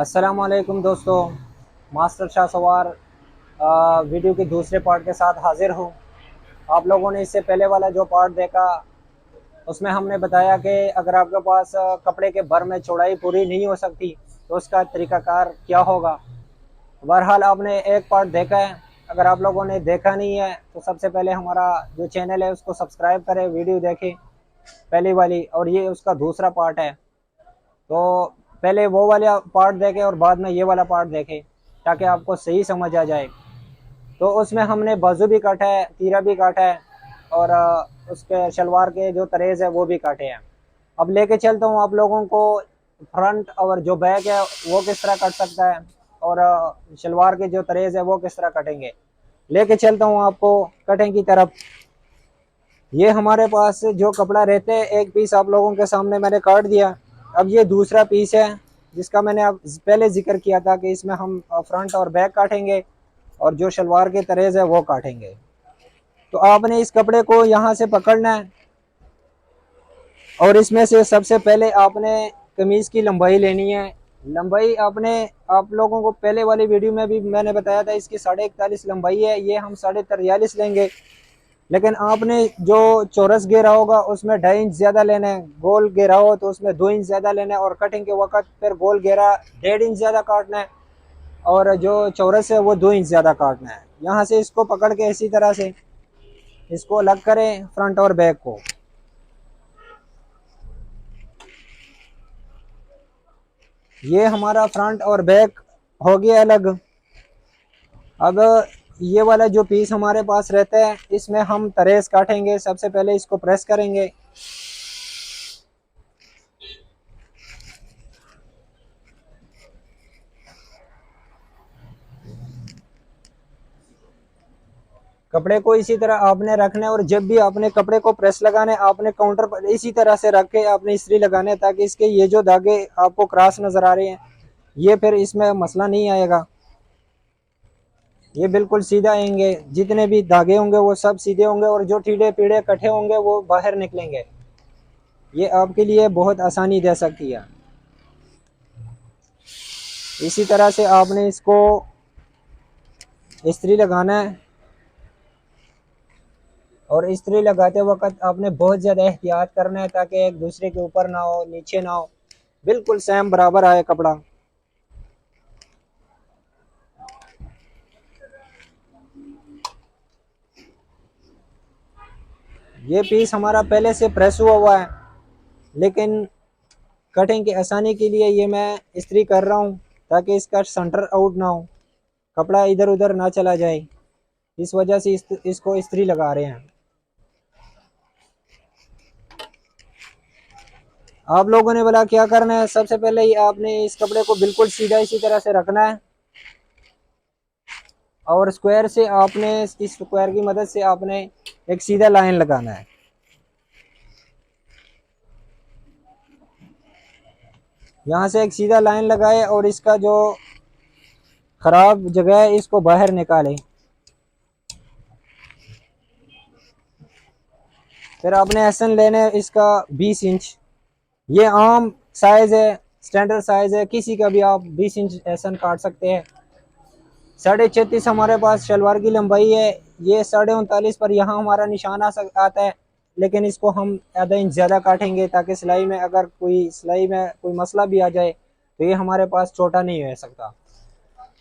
अस्सलामुअलैकुम दोस्तों, मास्टर शाह सवार वीडियो के दूसरे पार्ट के साथ हाजिर हूँ। आप लोगों ने इससे पहले वाला जो पार्ट देखा उसमें हमने बताया कि अगर आपके पास कपड़े के भर में चौड़ाई पूरी नहीं हो सकती तो उसका तरीकाकार क्या होगा। बहरहाल आपने एक पार्ट देखा है। अगर आप लोगों ने देखा नहीं है तो सबसे पहले हमारा जो चैनल है उसको सब्सक्राइब करें, वीडियो देखें पहली वाली, और ये उसका दूसरा पार्ट है। तो पहले वो वाला पार्ट देखें और बाद में ये वाला पार्ट देखें ताकि आपको सही समझ आ जाए। तो उसमें हमने बाजू भी काटा है, तीरा भी काटा है, और उसके शलवार के जो तरेज है वो भी काटे हैं। अब लेके चलता हूँ आप लोगों को फ्रंट और जो बैक है वो किस तरह कट सकता है, और शलवार के जो तरेज है वो किस तरह कटेंगे। लेके चलता हूँ आपको कटिंग की तरफ। ये हमारे पास जो कपड़ा रहते हैं एक पीस आप लोगों के सामने मैंने काट दिया। अब ये दूसरा पीस है जिसका मैंने अब पहले जिक्र किया था कि इसमें हम फ्रंट और बैक काटेंगे और जो शलवार के तरेज है वो काटेंगे। तो आपने इस कपड़े को यहाँ से पकड़ना है और इसमें से सबसे पहले आपने कमीज की लंबाई लेनी है। लंबाई आपने, आप लोगों को पहले वाली वीडियो में भी मैंने बताया था इसकी 41.5 लंबाई है, ये हम 43.5 लेंगे। लेकिन आपने जो चौरस घेरा होगा उसमें 2.5 इंच ज्यादा लेना है, गोल घेरा हो तो उसमें 2 इंच ज्यादा लेना है, और कटिंग के वक्त फिर गोल घेरा 1.5 इंच ज्यादा काटना है और जो चौरस है वो 2 इंच ज्यादा काटना है। यहाँ से इसको पकड़ के इसी तरह से इसको अलग करें फ्रंट और बैक को। ये हमारा फ्रंट और बैक हो गया अलग। अब ये वाला जो पीस हमारे पास रहता है इसमें हम तरेस काटेंगे। सबसे पहले इसको प्रेस करेंगे। कपड़े को इसी तरह आपने रखना है और जब भी आपने कपड़े को प्रेस लगाना है आपने काउंटर पर इसी तरह से रख के आपने इस्त्री लगाना है ताकि इसके ये जो धागे आपको क्रॉस नजर आ रहे हैं ये फिर इसमें मसला नहीं आएगा, ये बिल्कुल सीधा आएंगे। जितने भी धागे होंगे वो सब सीधे होंगे और जो टीढ़े पीढ़े कटे होंगे वो बाहर निकलेंगे। ये आपके लिए बहुत आसानी दे सकती है। इसी तरह से आपने इसको इस्त्री लगाना है और इस्त्री लगाते वक्त आपने बहुत ज़्यादा एहतियात करना है ताकि एक दूसरे के ऊपर ना हो, नीचे ना हो, बिल्कुल सेम बराबर आए कपड़ा। ये पीस हमारा पहले से प्रेस हुआ हुआ है लेकिन कटिंग की आसानी के लिए ये मैं इस्त्री कर रहा हूँ ताकि इसका सेंटर आउट ना हो, कपड़ा इधर उधर ना चला जाए। इस वजह से इसको इस्त्री लगा रहे हैं। आप लोगों ने बोला क्या करना है, सबसे पहले ही आपने इस कपड़े को बिल्कुल सीधा इसी तरह से रखना है और स्क्वायर से आपने इस स्क्वायर की मदद से आपने एक सीधा लाइन लगाना है। यहाँ से एक सीधा लाइन लगाए और इसका जो खराब जगह है इसको बाहर निकालें। फिर आपने एसन लेने इसका 20 इंच। ये आम साइज है, स्टैंडर्ड साइज है, किसी का भी आप 20 इंच एसन काट सकते हैं। 36.5 हमारे पास शलवार की लंबाई है। ये 39.5 पर यहाँ हमारा निशान आता है, लेकिन इसको हम आधा इंच ज़्यादा काटेंगे ताकि सिलाई में अगर सिलाई में कोई मसला भी आ जाए तो ये हमारे पास छोटा नहीं हो सकता।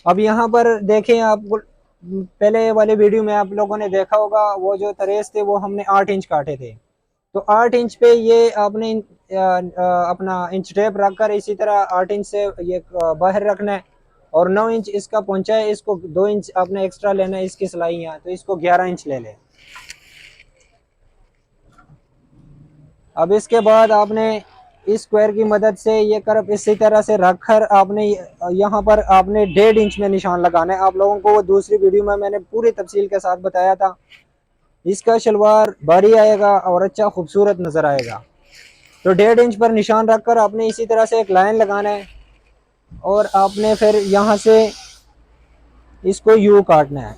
अब यहाँ पर देखें, आप पहले वाले वीडियो में आप लोगों ने देखा होगा वो जो तरेस थे वो हमने 8 इंच काटे थे। तो 8 इंच पे ये आपने अपना इंच टेप रखकर इसी तरह 8 इंच से ये बाहर रखना है और 9 इंच इसका पहुंचा है, इसको 2 इंच आपने एक्स्ट्रा लेना है इसकी सिलाइयाँ, तो इसको 11 इंच ले लें। अब इसके बाद आपने इस स्क्वायर की मदद से ये कर्व इसी तरह से रखकर आपने यहाँ पर आपने 1.5 इंच में निशान लगाना है। आप लोगों को वो दूसरी वीडियो में मैंने पूरी तफसील के साथ बताया था। इसका शलवार भारी आएगा और अच्छा खूबसूरत नजर आएगा। तो 1.5 इंच पर निशान रखकर आपने इसी तरह से एक लाइन लगाना है और आपने फिर यहाँ से इसको यू काटना है।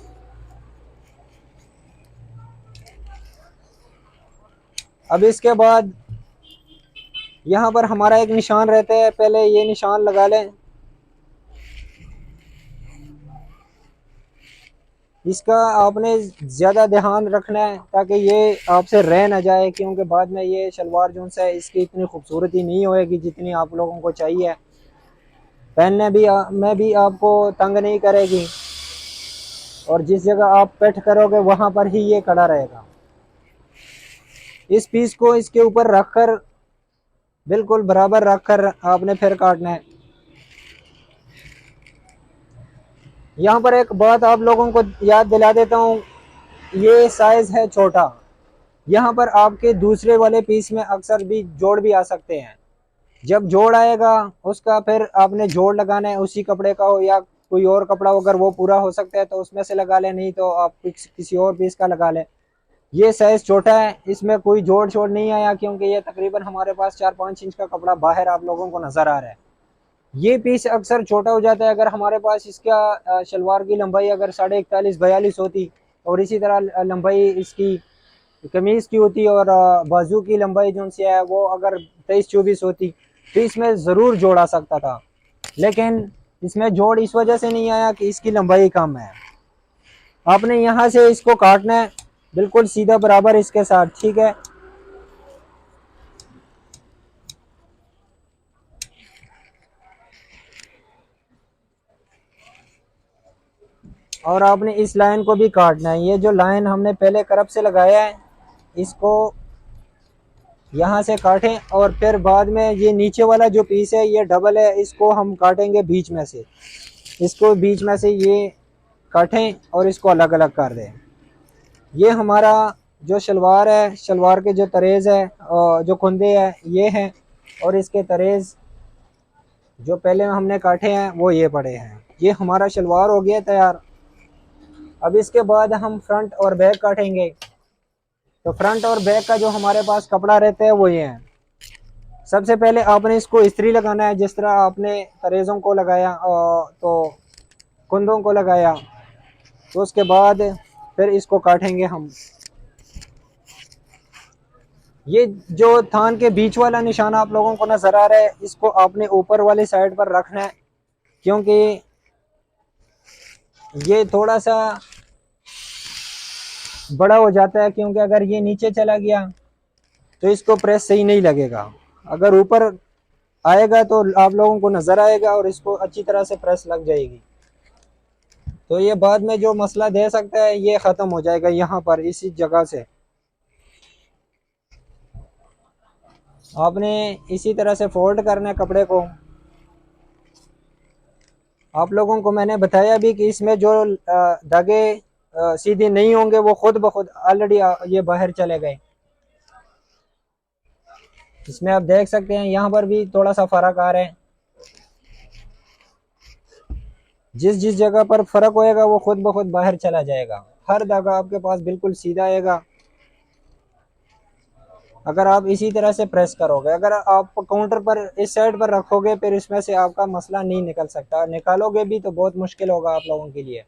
अब इसके बाद यहाँ पर हमारा एक निशान रहता है, पहले ये निशान लगा लें। इसका आपने ज़्यादा ध्यान रखना है ताकि ये आपसे रह ना जाए, क्योंकि बाद में ये शलवार जो है इसकी इतनी खूबसूरती नहीं होएगी जितनी आप लोगों को चाहिए। पहनने भी में भी आपको तंग नहीं करेगी, और जिस जगह आप पेट करोगे वहाँ पर ही ये खड़ा रहेगा। इस पीस को इसके ऊपर रखकर, बिल्कुल बराबर रखकर आपने फिर काटना है। यहाँ पर एक बात आप लोगों को याद दिला देता हूँ, ये साइज है छोटा। यहाँ पर आपके दूसरे वाले पीस में अक्सर भी जोड़ भी आ सकते हैं। जब जोड़ आएगा उसका फिर आपने जोड़ लगाना है, उसी कपड़े का हो या कोई और कपड़ा हो, अगर वो पूरा हो सकता है तो उसमें से लगा ले, नहीं तो आप किसी और पीस का लगा ले। ये साइज छोटा है, इसमें कोई जोड़ छोड़ नहीं आया, क्योंकि ये तकरीबन हमारे पास 4-5 इंच का कपड़ा बाहर आप लोगों को नजर आ रहा है। ये पीस अक्सर छोटा हो जाता है। अगर हमारे पास इसका शलवार की लंबाई अगर 41.5-42 होती, और इसी तरह लंबाई इसकी कमीज की होती, और बाजू की लंबाई जो सी है वो अगर 23-24 होती, तो इसमें ज़रूर जोड़ आ सकता था। लेकिन इसमें जोड़ इस वजह से नहीं आया कि इसकी लंबाई कम है। आपने यहाँ से इसको काटना है बिल्कुल सीधा बराबर इसके साथ, ठीक है। और आपने इस लाइन को भी काटना है। ये जो लाइन हमने पहले करब से लगाया है, इसको यहाँ से काटें, और फिर बाद में ये नीचे वाला जो पीस है ये डबल है, इसको हम काटेंगे बीच में से। इसको बीच में से ये काटें और इसको अलग अलग कर दें। ये हमारा जो शलवार है, शलवार के जो तरेज़ है और जो कुंदे हैं ये हैं, और इसके तरेज़ जो पहले हमने काटे हैं वो ये पड़े हैं। ये हमारा शलवार हो गया तैयार। अब इसके बाद हम फ्रंट और बैक काटेंगे। तो फ्रंट और बैक का जो हमारे पास कपड़ा रहता है वो ये है। सबसे पहले आपने इसको इस्त्री लगाना है, जिस तरह आपने तरेज़ों को लगाया तो कुंदों को लगाया, तो उसके बाद फिर इसको काटेंगे हम। ये जो थान के बीच वाला निशान आप लोगों को नजर आ रहा है, इसको आपने ऊपर वाली साइड पर रखना है, क्योंकि ये थोड़ा सा बड़ा हो जाता है, क्योंकि अगर ये नीचे चला गया तो इसको प्रेस सही नहीं लगेगा। अगर ऊपर आएगा तो आप लोगों को नजर आएगा और इसको अच्छी तरह से प्रेस लग जाएगी। तो ये बाद में जो मसला दे सकता है ये ख़त्म हो जाएगा यहाँ पर इसी जगह से। आपने इसी तरह से फोल्ड करना है कपड़े को। आप लोगों को मैंने बताया भी कि इसमें जो धागे सीधे नहीं होंगे वो खुद ब खुद ऑलरेडी ये बाहर चले गए। इसमें आप देख सकते हैं यहाँ पर भी थोड़ा सा फ़र्क आ रहा है। जिस जिस जगह पर फ़र्क होएगा वो खुद ब खुद बाहर चला जाएगा। हर धागा आपके पास बिल्कुल सीधा आएगा अगर आप इसी तरह से प्रेस करोगे। अगर आप काउंटर पर इस साइड पर रखोगे फिर इसमें से आपका मसला नहीं निकल सकता, निकालोगे भी तो बहुत मुश्किल होगा आप लोगों के लिए।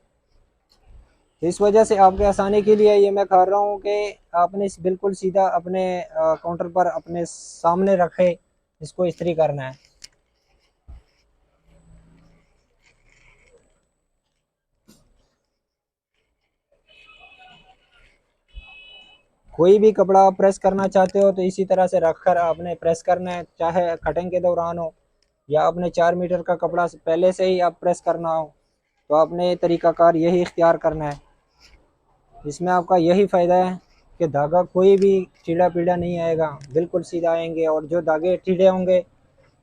तो इस वजह से आपके आसानी के लिए ये मैं कह रहा हूँ कि आपने इस बिल्कुल सीधा अपने काउंटर पर अपने सामने रखे इसको इस्त्री करना है। कोई भी कपड़ा आप प्रेस करना चाहते हो तो इसी तरह से रखकर आपने प्रेस करना है, चाहे कटिंग के दौरान हो या आपने 4 मीटर का कपड़ा पहले से ही आप प्रेस करना हो, तो आपने तरीकाकार यही इख्तियार करना है। इसमें आपका यही फ़ायदा है कि धागा कोई भी टीढ़ा पीढ़ा नहीं आएगा, बिल्कुल सीधा आएंगे, और जो धागे टीढ़े होंगे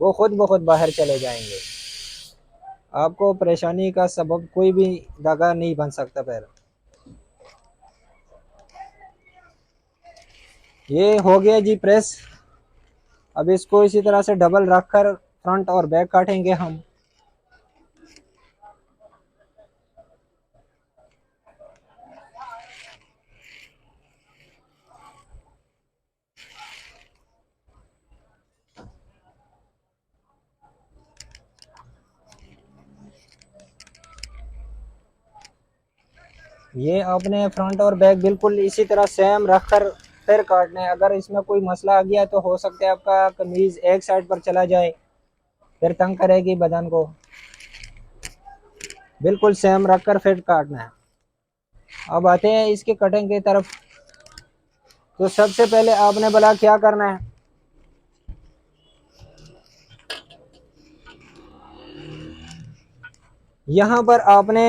वो खुद ब खुद बाहर चले जाएंगे। आपको परेशानी का सबब कोई भी धागा नहीं बन सकता फिर। ये हो गया जी प्रेस। अब इसको इसी तरह से डबल रखकर फ्रंट और बैक काटेंगे हम। ये आपने फ्रंट और बैक बिल्कुल इसी तरह सेम रखकर फिर काटना है। अगर इसमें कोई मसला आ गया तो हो सकता है आपका कमीज एक साइड पर चला जाए, फिर तंग करेगी बदन को। बिल्कुल सेम रखकर फिर काटना है। अब आते हैं इसके कटिंग की तरफ। तो सबसे पहले आपने बोला क्या करना है, यहाँ पर आपने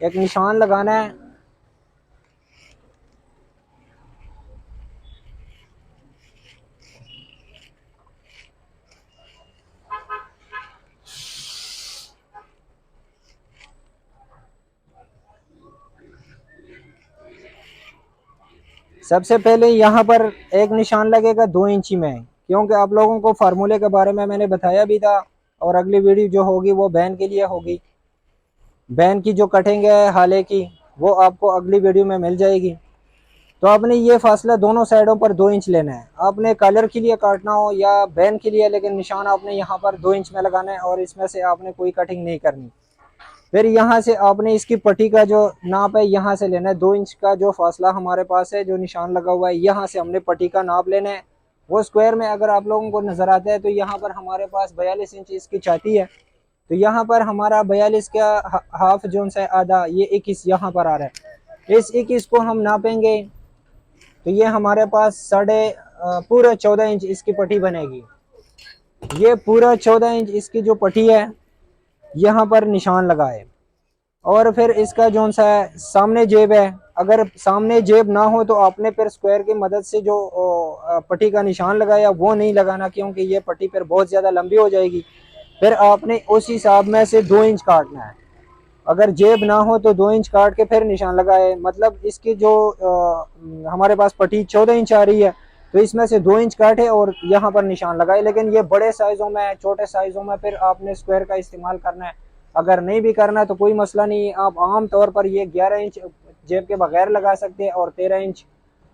एक निशान लगाना है। सबसे पहले यहाँ पर एक निशान लगेगा 2 इंची में, क्योंकि आप लोगों को फार्मूले के बारे में मैंने बताया भी था, और अगली वीडियो जो होगी वो बैन के लिए होगी। बैन की जो कटिंग है हाले की, वो आपको अगली वीडियो में मिल जाएगी। तो आपने ये फासला दोनों साइडों पर 2 इंच लेना है। आपने कलर के लिए काटना हो या बैन के लिए, लेकिन निशान आपने यहाँ पर 2 इंच में लगाना है, और इसमें से आपने कोई कटिंग नहीं करनी। फिर यहाँ से आपने इसकी पट्टी का जो नाप है यहाँ से लेना है। 2 इंच का जो फासला हमारे पास है, जो निशान लगा हुआ है, यहाँ से हमने पट्टी का नाप लेना है। वो स्क्वायर में अगर आप लोगों को नजर आता है तो यहाँ पर हमारे पास 42 इंच इसकी छाती है। तो यहाँ पर हमारा 42 का हाफ जो सा आधा, ये 21 यहाँ पर आ रहा है। इस 21 को हम नापेंगे तो ये हमारे पास पूरा 14 इंच इसकी पट्टी बनेगी। ये पूरा 14 इंच इसकी जो पट्टी है यहाँ पर निशान लगाए। और फिर इसका जो सा सामने जेब है, अगर सामने जेब ना हो तो आपने फिर स्क्वायर की मदद से जो पट्टी का निशान लगाया वो नहीं लगाना, क्योंकि ये पट्टी फिर बहुत ज़्यादा लंबी हो जाएगी। फिर आपने उस हिसाब में से 2 इंच काटना है। अगर जेब ना हो तो 2 इंच काट के फिर निशान लगाए। मतलब इसकी जो हमारे पास पट्टी 14 इंच आ रही है, तो इसमें से 2 इंच काटे और यहाँ पर निशान लगाए। लेकिन ये बड़े साइज़ों में, छोटे साइज़ों में फिर आपने स्क्वायर का इस्तेमाल करना है। अगर नहीं भी करना तो कोई मसला नहीं, आप आम तौर पर ये 11 इंच जेब के बगैर लगा सकते हैं, और 13 इंच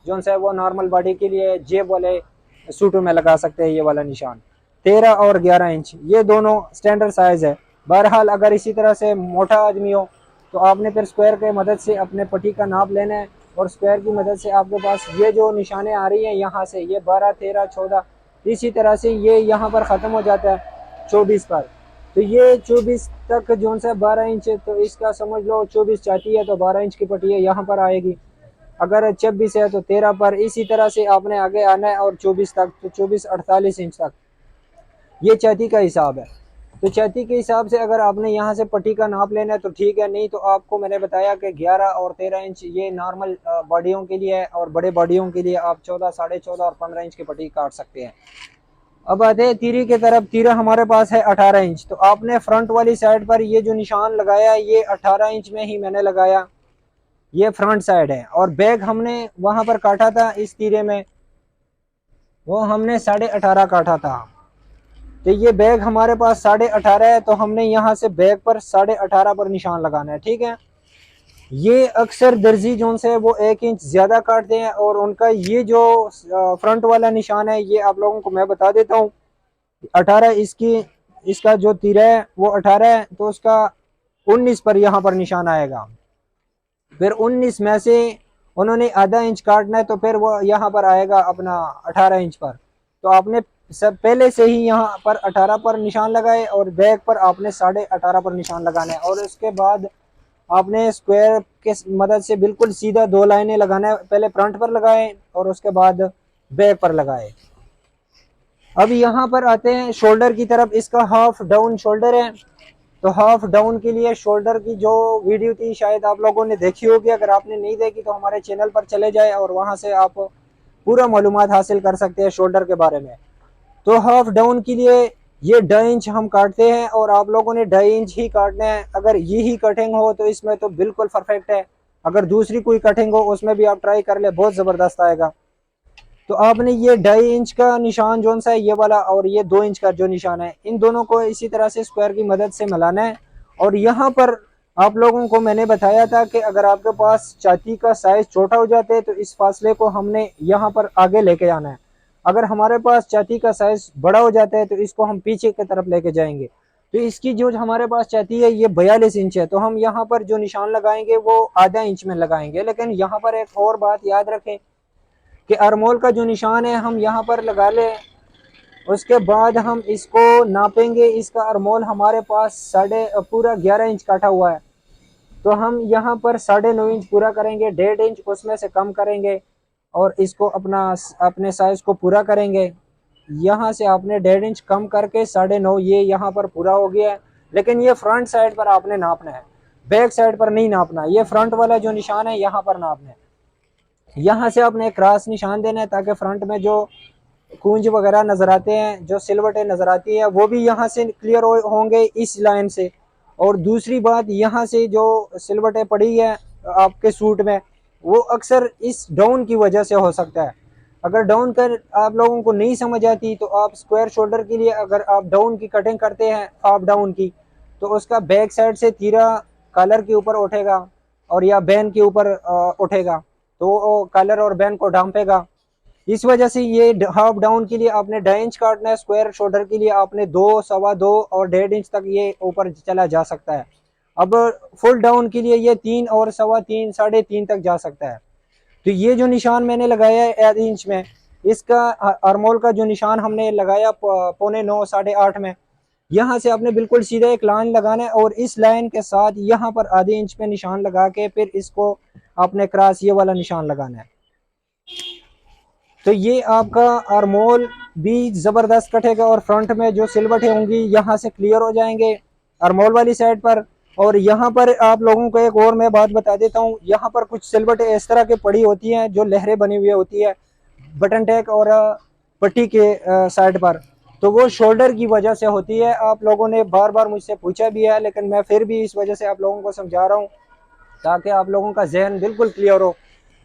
जो है वो नॉर्मल बॉडी के लिए जेब वाले सूटों में लगा सकते हैं। ये वाला निशान 13 और 11 इंच ये दोनों स्टैंडर्ड साइज़ है। बहरहाल अगर इसी तरह से मोटा आदमी हो तो आपने फिर स्क्वायर की मदद से अपने पट्टी का नाप लेना है, और स्क्वायर की मदद से आपके पास ये जो निशानें आ रही हैं यहाँ से, ये 12, 13, 14, इसी तरह से ये यहाँ पर ख़त्म हो जाता है 24 पर। तो ये 24 तक जो सा 12 इंच, तो इसका समझ लो 24 चाहती है तो 12 इंच की पट्टी है यहाँ पर आएगी। अगर 26 है तो 13 पर, इसी तरह से आपने आगे आना है, और 24 तक, तो 24, 48 इंच तक ये छाती का हिसाब है। तो छाती के हिसाब से अगर आपने यहाँ से पट्टी का नाप लेना है तो ठीक है, नहीं तो आपको मैंने बताया कि 11 और 13 इंच ये नॉर्मल बॉडियों के लिए है, और बड़े बॉडियों के लिए आप 14, 14.5 और 15 इंच की पट्टी काट सकते हैं। अब आते हैं तीरी की तरफ। तीरा हमारे पास है 18 इंच। तो आपने फ्रंट वाली साइड पर ये जो निशान लगाया ये 18 इंच में ही मैंने लगाया, ये फ्रंट साइड है। और बैक हमने वहां पर काटा था इस तीरे में, वो हमने 18.5 काटा था। तो ये बैग हमारे पास 18.5 है, तो हमने यहाँ से बैग पर 18.5 पर निशान लगाना है। ठीक है। ये अक्सर दर्जी जोन से वो 1 इंच ज्यादा काटते हैं, और उनका ये जो फ्रंट वाला निशान है ये आप लोगों को मैं बता देता हूँ। 18 इसका जो तीरा है वो 18 है, तो उसका 19 पर यहाँ पर निशान आएगा। फिर 19 में से उन्होंने आधा इंच काटना है, तो फिर वो यहाँ पर आएगा अपना 18 इंच पर। तो आपने सब पहले से ही यहाँ पर 18 पर निशान लगाए, और बैक पर आपने 18.5 पर निशान लगाना है। और उसके बाद आपने स्क्वायर के मदद से बिल्कुल सीधा 2 लाइनें लगाना है। पहले फ्रंट पर लगाए और उसके बाद बैक पर लगाए। अब यहाँ पर आते हैं शोल्डर की तरफ। इसका हाफ डाउन शोल्डर है। तो हाफ डाउन के लिए शोल्डर की जो वीडियो थी शायद आप लोगों ने देखी होगी। अगर आपने नहीं देखी तो हमारे चैनल पर चले जाए और वहां से आप पूरा मालूमात हासिल कर सकते हैं शोल्डर के बारे में। तो हाफ डाउन के लिए ये 2.5 इंच हम काटते हैं, और आप लोगों ने 2.5 इंच ही काटना है। अगर यही कटिंग हो तो इसमें तो बिल्कुल परफेक्ट है। अगर दूसरी कोई कटिंग हो उसमें भी आप ट्राई कर ले, बहुत ज़बरदस्त आएगा। तो आपने ये 2.5 इंच का निशान जो सा है ये वाला, और ये 2 इंच का जो निशान है, इन दोनों को इसी तरह से स्क्वायर की मदद से मिलाना है। और यहाँ पर आप लोगों को मैंने बताया था कि अगर आपके पास छाती का साइज छोटा हो जाता है तो इस फासले को हमने यहाँ पर आगे लेके आना है। अगर हमारे पास छाती का साइज बड़ा हो जाता है तो इसको हम पीछे की तरफ लेके जाएंगे। तो इसकी जो हमारे पास छाती है ये 42 इंच है, तो हम यहाँ पर जो निशान लगाएंगे वो आधा इंच में लगाएंगे। लेकिन यहाँ पर एक और बात याद रखें कि अरमोल का जो निशान है हम यहाँ पर लगा लें, उसके बाद हम इसको नापेंगे। इसका अरमोल हमारे पास पूरा 11 इंच काटा हुआ है। तो हम यहाँ पर 9.5 इंच पूरा करेंगे, 1.5 इंच उसमें से कम करेंगे और इसको अपने साइज को पूरा करेंगे। यहाँ से आपने 1.5 इंच कम करके 9.5 ये यहाँ पर पूरा हो गया है। लेकिन ये फ्रंट साइड पर आपने नापना है, बैक साइड पर नहीं नापना। ये फ्रंट वाला जो निशान है यहाँ पर नापना है। यहाँ से आपने क्रॉस निशान देना है ताकि फ्रंट में जो कूंज वगैरह नजर आते हैं, जो सिलवटें नजर आती है, वो भी यहाँ से क्लियर होंगे इस लाइन से। और दूसरी बात, यहाँ से जो सिलवटें पड़ी है आपके सूट में, वो अक्सर इस डाउन की वजह से हो सकता है। अगर डाउन कर आप लोगों को नहीं समझ आती तो आप स्क्वायर शोल्डर के लिए अगर आप डाउन की कटिंग करते हैं, हाफ डाउन की, तो उसका बैक साइड से तीरा कॉलर के ऊपर उठेगा और या बैन के ऊपर उठेगा, तो कॉलर और बैन को ढांपेगा। इस वजह से ये हाफ डाउन के लिए आपने 2.5 इंच काटना है, स्क्वायर शोल्डर के लिए आपने 2, 2.25 और 1.5 इंच तक ये ऊपर चला जा सकता है। अब फुल डाउन के लिए ये 3 और 3.25, 3.5 तक जा सकता है। तो ये जो निशान मैंने लगाया है 1 इंच में, इसका आर्मोल का जो निशान हमने लगाया 9.25, 8.5 में, यहाँ से आपने बिल्कुल सीधा एक लाइन लगाना है और इस लाइन के साथ यहाँ पर आधे इंच पे निशान लगा के फिर इसको आपने क्रॉस ये वाला निशान लगाना है। तो ये आपका आर्मोल भी जबरदस्त कटेगा और फ्रंट में जो सिलवटें होंगी यहाँ से क्लियर हो जाएंगे आर्मोल वाली साइड पर। और यहाँ पर आप लोगों को एक और मैं बात बता देता हूँ, यहाँ पर कुछ सिलवटें इस तरह की पड़ी होती हैं जो लहरें बनी हुई होती है बटन टैग और पट्टी के साइड पर, तो वो शोल्डर की वजह से होती है। आप लोगों ने बार बार मुझसे पूछा भी है, लेकिन मैं फिर भी इस वजह से आप लोगों को समझा रहा हूँ ताकि आप लोगों का जहन बिल्कुल क्लियर हो।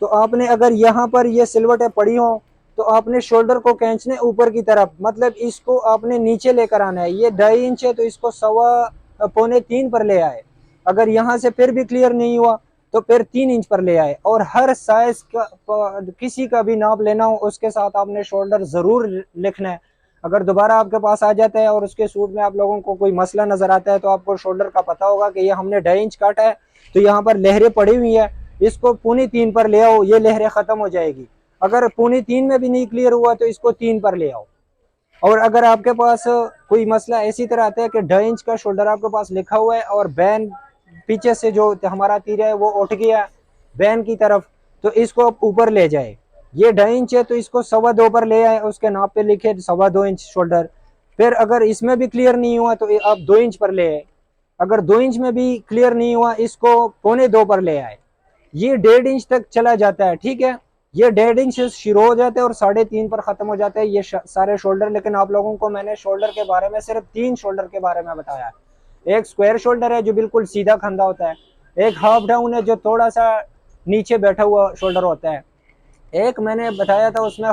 तो आपने अगर यहाँ पर ये सिलवटें पड़ी हों तो आपने शोल्डर को खींचने ऊपर की तरफ, मतलब इसको आपने नीचे लेकर आना है। ये 2.5 इंच है तो इसको 2.25-3 पर ले आए। अगर यहाँ से फिर भी क्लियर नहीं हुआ तो फिर 3 इंच पर ले आए। और हर साइज का किसी का भी नाप लेना हो उसके साथ आपने शोल्डर जरूर लिखना है। अगर दोबारा आपके पास आ जाता है और उसके सूट में आप लोगों को कोई मसला नजर आता है तो आपको शोल्डर का पता होगा कि ये हमने 2.5 इंच काटा है, तो यहाँ पर लहरें पड़ी हुई है, इसको 2.25 पर ले आओ, ये लहरें खत्म हो जाएगी। अगर 2.25 में भी नहीं क्लियर हुआ तो इसको 3 पर ले आओ। और अगर आपके पास कोई मसला इसी तरह आता है कि 2.5 इंच का शोल्डर आपके पास लिखा हुआ है और बैन पीछे से जो हमारा तीर है वो उठ गया बैन की तरफ, तो इसको आप ऊपर ले जाए। ये 2.5 इंच है तो इसको 2.25 पर ले आए, उसके नाप पे लिखे 2.25 इंच शोल्डर। फिर अगर इसमें भी क्लियर नहीं हुआ तो आप 2 इंच पर ले आए। अगर 2 इंच में भी क्लियर नहीं हुआ इसको 2.25 पर ले आए। ये 1.5 इंच तक चला जाता है, ठीक है। ये 1.5 इंच से शुरू हो जाता है और 3.5 पर खत्म हो जाता है ये सारे शोल्डर। लेकिन आप लोगों को मैंने शोल्डर के बारे में सिर्फ 3 शोल्डर के बारे में बताया है। एक स्क्वायर शोल्डर है जो बिल्कुल सीधा खंदा होता है, एक हाफ डाउन है जो थोड़ा सा नीचे बैठा हुआ शोल्डर होता है, एक मैंने बताया था उसमें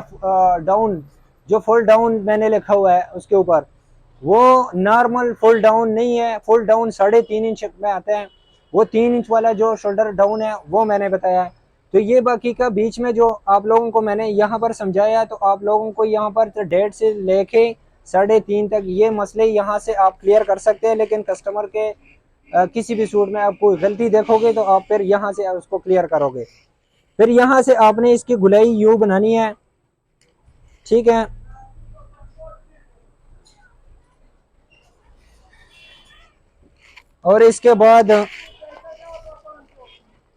डाउन, जो फुल डाउन मैंने लिखा हुआ है उसके ऊपर, वो नॉर्मल फुल डाउन नहीं है। फुल डाउन 3.5 इंच में आता है, वो 3 इंच वाला जो शोल्डर डाउन है वो मैंने बताया है। तो ये बाकी का बीच में जो आप लोगों को मैंने यहाँ पर समझाया, तो आप लोगों को यहाँ पर 1.5 से लेके 3.5 तक ये मसले यहाँ से आप क्लियर कर सकते हैं। लेकिन कस्टमर के किसी भी सूट में आप कोई गलती देखोगे तो आप फिर यहाँ से उसको क्लियर करोगे। फिर यहाँ से आपने इसकी गुलाई यूं बनानी है, ठीक है। और इसके बाद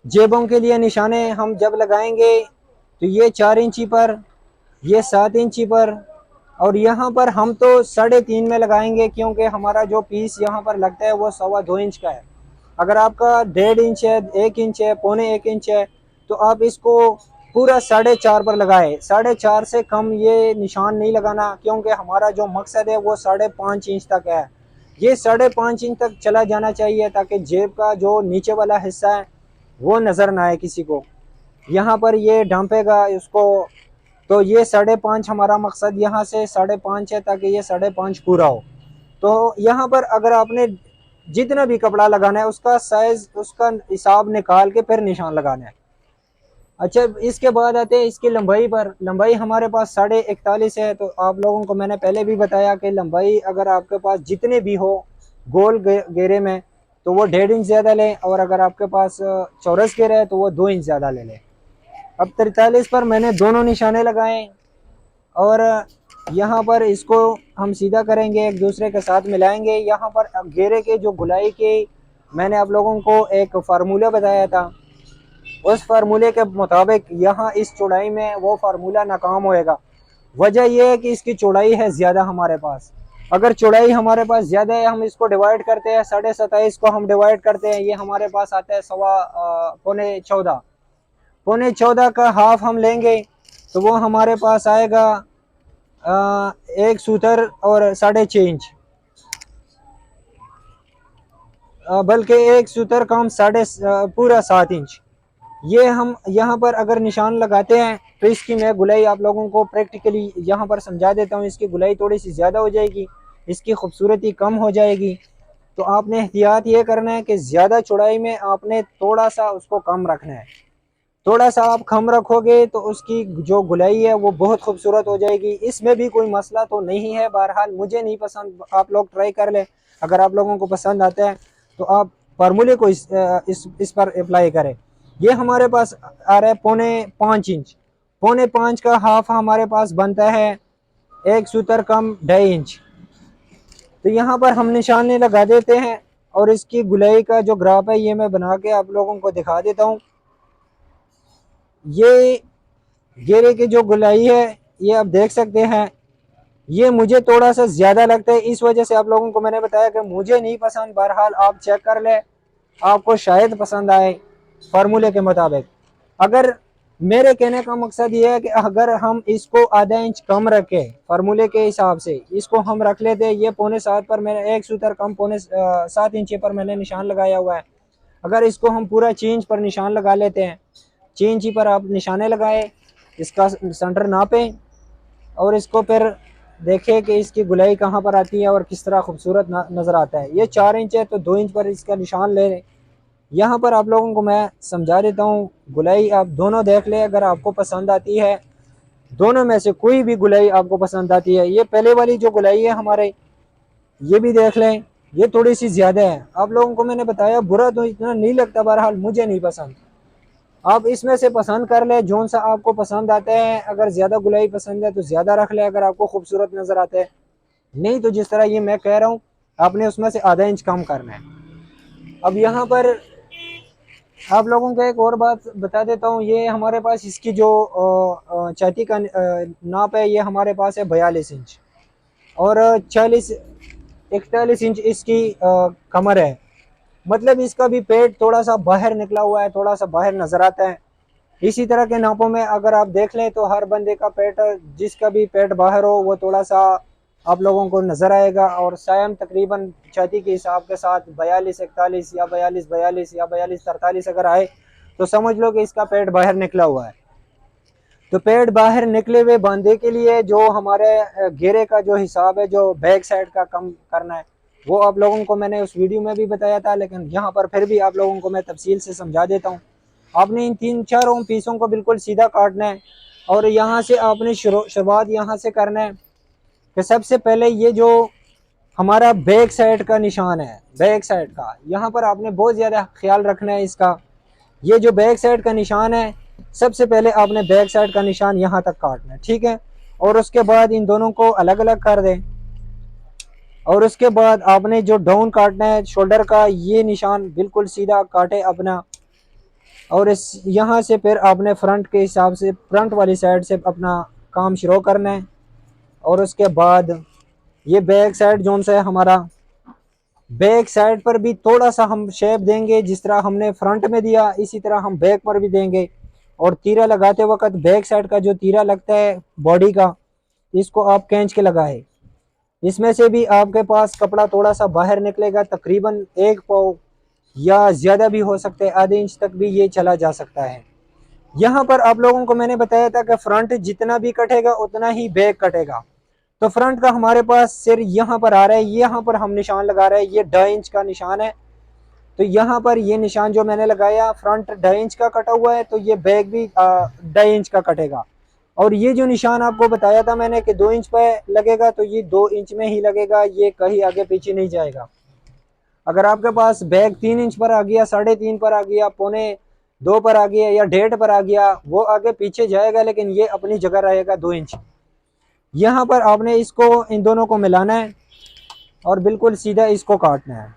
जेबों के लिए निशाने हम जब लगाएंगे तो ये 4 इंची पर, ये 7 इंची पर, और यहाँ पर हम तो 3.5 में लगाएंगे क्योंकि हमारा जो पीस यहाँ पर लगता है वो 2.25 इंच का है। अगर आपका 1.5 इंच है, 1 इंच है, 1.25 इंच है, तो आप इसको पूरा 4.5 पर लगाए। 4.5 से कम ये निशान नहीं लगाना क्योंकि हमारा जो मकसद है वो 5.5 इंच तक है। ये 5.5 इंच तक चला जाना चाहिए ताकि जेब का जो नीचे वाला हिस्सा है वो नज़र ना आए किसी को। यहाँ पर ये ढांपेगा इसको, तो ये 5.5 हमारा मकसद यहाँ से 5.5 है ताकि ये 5.5 पूरा हो। तो यहाँ पर अगर आपने जितना भी कपड़ा लगाना है उसका साइज, उसका हिसाब निकाल के फिर निशान लगाना है। अच्छा, इसके बाद आते हैं इसकी लंबाई पर। लंबाई हमारे पास 41.5 है। तो आप लोगों को मैंने पहले भी बताया कि लंबाई अगर आपके पास जितने भी हो गोल घेरे में तो वो 1.5 इंच ज़्यादा लें, और अगर आपके पास चौरस घेरा है तो वो 2 इंच ज़्यादा ले लें। अब 43 पर मैंने दोनों निशाने लगाए और यहाँ पर इसको हम सीधा करेंगे, एक दूसरे के साथ मिलाएंगे। यहाँ पर घेरे के जो गुलाई के मैंने आप लोगों को एक फार्मूला बताया था, उस फार्मूले के मुताबिक यहाँ इस चौड़ाई में वो फार्मूला नाकाम होएगा। वजह यह है कि इसकी चौड़ाई है ज़्यादा हमारे पास। अगर चौड़ाई हमारे पास ज़्यादा है, हम इसको डिवाइड करते हैं, 27.5 को हम डिवाइड करते हैं, ये हमारे पास आता है पौने 14। पौने 14 का हाफ हम लेंगे तो वो हमारे पास आएगा 1 सूतर और 6.5 इंच, बल्कि 1 सूतर का हम पूरा 7 इंच। ये हम यहाँ पर अगर निशान लगाते हैं तो इसकी मैं गुलाई आप लोगों को प्रैक्टिकली यहाँ पर समझा देता हूँ। इसकी गुलाई थोड़ी सी ज़्यादा हो जाएगी, इसकी खूबसूरती कम हो जाएगी। तो आपने एहतियात ये करना है कि ज़्यादा चौड़ाई में आपने थोड़ा सा उसको कम रखना है। थोड़ा सा आप कम रखोगे तो उसकी जो गुलाई है वो बहुत खूबसूरत हो जाएगी। इसमें भी कोई मसला तो नहीं है। बहरहाल मुझे नहीं पसंद, आप लोग ट्राई कर लें। अगर आप लोगों को पसंद आता है तो आप फार्मूले को इस पर अप्लाई करें। ये हमारे पास आ रहा है पौने 5 इंच। पौने 5 का हाफ हमारे पास बनता है 1 सूतर कम 2.5 इंच। तो यहाँ पर हम निशाने लगा देते हैं और इसकी गुलाई का जो ग्राफ है ये मैं बना के आप लोगों को दिखा देता हूँ। ये घेरे की जो गुलाई है ये आप देख सकते हैं, ये मुझे थोड़ा सा ज़्यादा लगता है, इस वजह से आप लोगों को मैंने बताया कि मुझे नहीं पसंद। बहरहाल आप चेक कर ले, आपको शायद पसंद आए फार्मूले के मुताबिक। अगर मेरे कहने का मकसद ये है कि अगर हम इसको आधा इंच कम रखें फार्मूले के हिसाब से, इसको हम रख लेते हैं, ये पौने 7 पर मैंने 1 सूतर कम पौने 7 इंच पर मैंने निशान लगाया हुआ है। अगर इसको हम पूरा 6 इंच पर निशान लगा लेते हैं, 6 इंच पर आप निशाने लगाए, इसका सेंटर नापें और इसको फिर देखें कि इसकी गुलाई कहाँ पर आती है और किस तरह खूबसूरत नज़र आता है। ये 4 इंच है तो 2 इंच पर इसका निशान ले लें। यहाँ पर आप लोगों को मैं समझा देता हूँ, गुलाई आप दोनों देख लें, अगर आपको पसंद आती है, दोनों में से कोई भी गुलाई आपको पसंद आती है। ये पहले वाली जो गुलाई है हमारे, ये भी देख लें, ये थोड़ी सी ज़्यादा है। आप लोगों को मैंने बताया बुरा तो इतना नहीं लगता, बहरहाल मुझे नहीं पसंद। आप इसमें से पसंद कर ले जौन सा आपको पसंद आता है। अगर ज़्यादा गुलाई पसंद है तो ज़्यादा रख ले, अगर आपको खूबसूरत नज़र आता है। नहीं तो जिस तरह ये मैं कह रहा हूँ आपने उसमें से आधा इंच कम करना है। अब यहाँ पर आप लोगों को एक और बात बता देता हूँ, ये हमारे पास इसकी जो छाती का नाप है, ये हमारे पास है 42 इंच और 41 इंच इसकी कमर है। मतलब इसका भी पेट थोड़ा सा बाहर निकला हुआ है, थोड़ा सा बाहर नज़र आता है। इसी तरह के नापों में अगर आप देख लें तो हर बंदे का पेट, जिसका भी पेट बाहर हो वो थोड़ा सा आप लोगों को नज़र आएगा। और सायम तकरीबन छाती के हिसाब के साथ 42-41 या 42-42 या 42-43 अगर आए तो समझ लो कि इसका पेट बाहर निकला हुआ है। तो पेट बाहर निकले हुए बंदे के लिए जो हमारे घेरे का जो हिसाब है, जो बैक साइड का कम करना है, वो आप लोगों को मैंने उस वीडियो में भी बताया था, लेकिन यहाँ पर फिर भी आप लोगों को मैं तफसील से समझा देता हूँ। आपने इन 3-4 पीसों को बिल्कुल सीधा काटना है और यहाँ से आपने शुरुआत यहाँ से करना है कि सबसे पहले ये जो हमारा बैक साइड का निशान है, बैक साइड का, यहाँ पर आपने बहुत ज़्यादा ख्याल रखना है इसका। ये जो बैक साइड का निशान है, सबसे पहले आपने बैक साइड का निशान यहाँ तक काटना है, ठीक है। और उसके बाद इन दोनों को अलग अलग कर दें और उसके बाद आपने जो डाउन काटना है शोल्डर का, ये निशान बिल्कुल सीधा काटे अपना। और इस यहाँ से फिर आपने फ्रंट के हिसाब से फ्रंट वाली साइड से अपना काम शुरू करना है। और उसके बाद ये बैक साइड जोन से है हमारा, बैक साइड पर भी थोड़ा सा हम शेप देंगे, जिस तरह हमने फ्रंट में दिया इसी तरह हम बैक पर भी देंगे। और तीरा लगाते वक्त बैक साइड का जो तीरा लगता है बॉडी का, इसको आप खींच के लगाए। इसमें से भी आपके पास कपड़ा थोड़ा सा बाहर निकलेगा, तकरीबन 1 पाव या ज़्यादा भी हो सकते हैं, आधे इंच तक भी ये चला जा सकता है। यहाँ पर आप लोगों को मैंने बताया था कि फ्रंट जितना भी कटेगा उतना ही बैक कटेगा। तो फ्रंट का हमारे पास सिर यहाँ पर आ रहा है, यहाँ पर हम निशान लगा रहे हैं, ये 2.5 इंच का निशान है। तो यहाँ पर ये निशान जो मैंने लगाया, फ्रंट 2.5 इंच का कटा हुआ है, तो ये बैक भी 2.5 इंच का कटेगा। और ये जो निशान आपको बताया था मैंने कि 2 इंच पे लगेगा, तो ये 2 इंच में ही लगेगा, ये कहीं आगे पीछे नहीं जाएगा। अगर आपके पास बैक 3 इंच पर आ गया, 3.5 पर आ गया, पौने 2 पर आ गया या 1.5 पर आ गया, वो आगे पीछे जाएगा, लेकिन ये अपनी जगह रहेगा 2 इंच। यहाँ पर आपने इसको इन दोनों को मिलाना है और बिल्कुल सीधा इसको काटना है।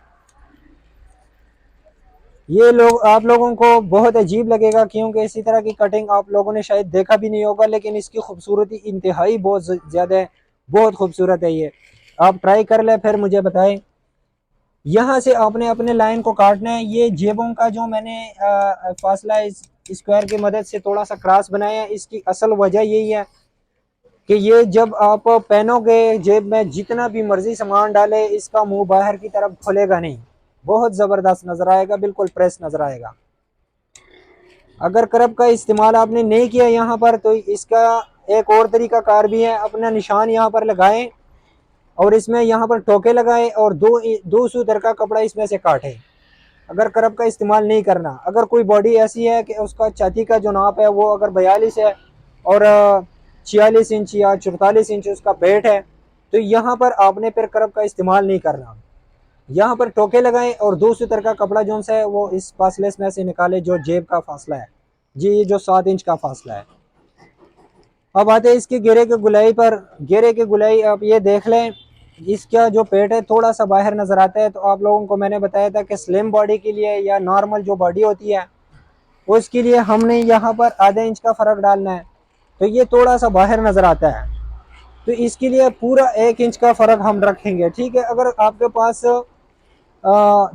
ये लोग आप लोगों को बहुत अजीब लगेगा क्योंकि इसी तरह की कटिंग आप लोगों ने शायद देखा भी नहीं होगा, लेकिन इसकी खूबसूरती इंतहाई बहुत ज़्यादा है, बहुत खूबसूरत है ये। आप ट्राई कर ले फिर मुझे बताएं। यहाँ से आपने अपने लाइन को काटना है। ये जेबों का जो मैंने फासला इस स्क्वायर की मदद से थोड़ा सा क्रॉस बनाया है, इसकी असल वजह यही है कि ये जब आप पहनोगे जेब में जितना भी मर्जी सामान डाले इसका मुंह बाहर की तरफ खुलेगा नहीं, बहुत ज़बरदस्त नज़र आएगा, बिल्कुल प्रेस नज़र आएगा। अगर करब का इस्तेमाल आपने नहीं किया यहाँ पर तो इसका एक और तरीका कार भी है। अपना निशान यहाँ पर लगाएं और इसमें यहाँ पर टोके लगाएं और दो सूतर का कपड़ा इसमें से काटें। अगर करब का इस्तेमाल नहीं करना, अगर कोई बॉडी ऐसी है कि उसका छाती का जो नाप है वो अगर 42 है और 46 इंच या 44 इंच उसका पेट है, तो यहाँ पर आपने फिर करब का इस्तेमाल नहीं करना। यहाँ पर टोके लगाएं और दो सूतर का कपड़ा जो सा है वो इस फासले में से निकाले जो जेब का फासला है जी, ये जो 7 इंच का फासला है। अब आते हैं इसके घेरे के गुलाई पर। घेरे के गुलाई आप ये देख लें, इसका जो पेट है थोड़ा सा बाहर नजर आता है। तो आप लोगों को मैंने बताया था कि स्लिम बॉडी के लिए या नॉर्मल जो बॉडी होती है उसके लिए हमने यहाँ पर आधे इंच का फर्क डालना है। तो ये थोड़ा सा बाहर नजर आता है, तो इसके लिए पूरा 1 इंच का फर्क हम रखेंगे, ठीक है। अगर आपके पास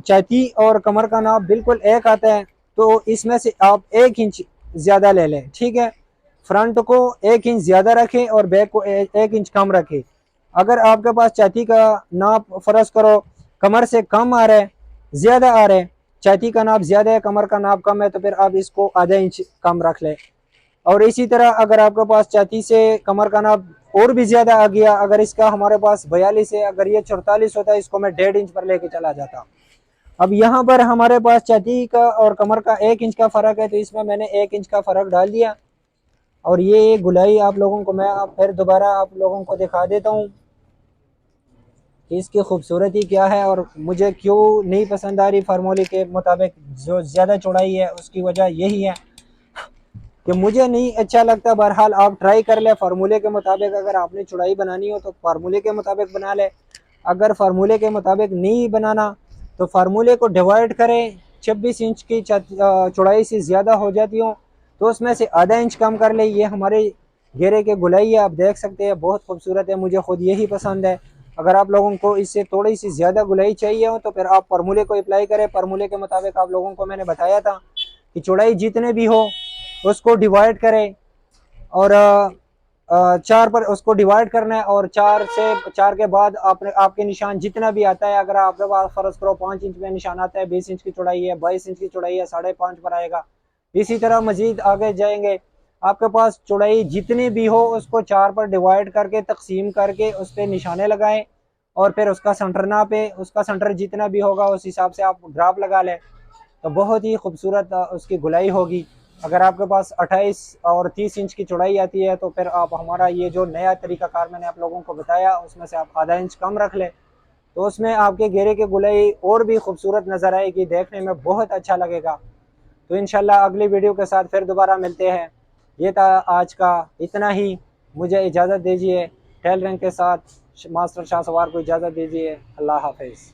छाती और कमर का नाप बिल्कुल एक आता है तो इसमें से आप 1 इंच ज्यादा ले लें, ठीक है। फ्रंट को 1 इंच ज्यादा रखें और बैक को 1 इंच कम रखें। अगर आपके पास छाती का नाप फर्ज करो कमर से कम आ रहा है, ज्यादा आ रहा है, छाती का नाप ज्यादा है कमर का नाप कम है, तो फिर आप इसको आधा इंच कम रख लें। और इसी तरह अगर आपके पास छाती से कमर का नाप और भी ज्यादा आ गया, अगर इसका हमारे पास 42 है, अगर ये 44 होता है इसको मैं 1.5 इंच पर लेके चला जाता। अब यहाँ पर हमारे पास छाती का और कमर का 1 इंच का फर्क है, तो इसमें मैंने 1 इंच का फर्क डाल दिया। और ये गुलाई आप लोगों को मैं आप फिर दोबारा आप लोगों को दिखा देता हूँ कि इसकी खूबसूरती क्या है और मुझे क्यों नहीं पसंद आ रही फार्मूले के मुताबिक जो ज़्यादा चौड़ाई है। उसकी वजह यही है कि मुझे नहीं अच्छा लगता। बहरहाल आप ट्राई कर ले फार्मूले के मुताबिक, अगर आपने चौड़ाई बनानी हो तो फार्मूले के मुताबिक बना ले। अगर फार्मूले के मुताबिक नहीं बनाना तो फार्मूले को डिवाइड करें। 26 इंच की चौड़ाई से ज़्यादा हो जाती हो तो उसमें से आधा इंच कम कर ले। ये हमारे घेरे के गुलाई है, आप देख सकते हैं बहुत खूबसूरत है, मुझे खुद यही पसंद है। अगर आप लोगों को इससे थोड़ी सी ज़्यादा गुलाई चाहिए हो तो फिर आप फार्मूले को अप्लाई करें। फार्मूले के मुताबिक आप लोगों को मैंने बताया था कि चौड़ाई जितने भी हो उसको डिवाइड करें और 4 पर उसको डिवाइड करना है। और 4 के बाद आपने आपके निशान जितना भी आता है, अगर आपके पास फर्ज करो 5 इंच में निशान आता है, 20 इंच की चौड़ाई है, 22 इंच की चौड़ाई है, 5.5 पर आएगा। इसी तरह मजीद आगे जाएंगे, आपके पास चौड़ाई जितनी भी हो उसको 4 पर डिवाइड करके तकसीम करके उस पर निशाने लगाएं और फिर उसका सेंटर नापे। उसका सेंटर जितना भी होगा उस हिसाब से आप ग्राफ लगा लें, तो बहुत ही खूबसूरत उसकी गुलाई होगी। अगर आपके पास 28 और 30 इंच की चौड़ाई आती है तो फिर आप हमारा ये जो नया तरीकाकार मैंने आप लोगों को बताया उसमें से आप आधा इंच कम रख लें, तो उसमें आपके घेरे की गुलाई और भी खूबसूरत नज़र आएगी, देखने में बहुत अच्छा लगेगा। तो इंशाल्लाह अगली वीडियो के साथ फिर दोबारा मिलते हैं। ये था आज का इतना ही, मुझे इजाज़त दीजिए। टेलरिंग के साथ मास्टर शाह सवार को इजाज़त दीजिए। अल्लाह हाफिज़।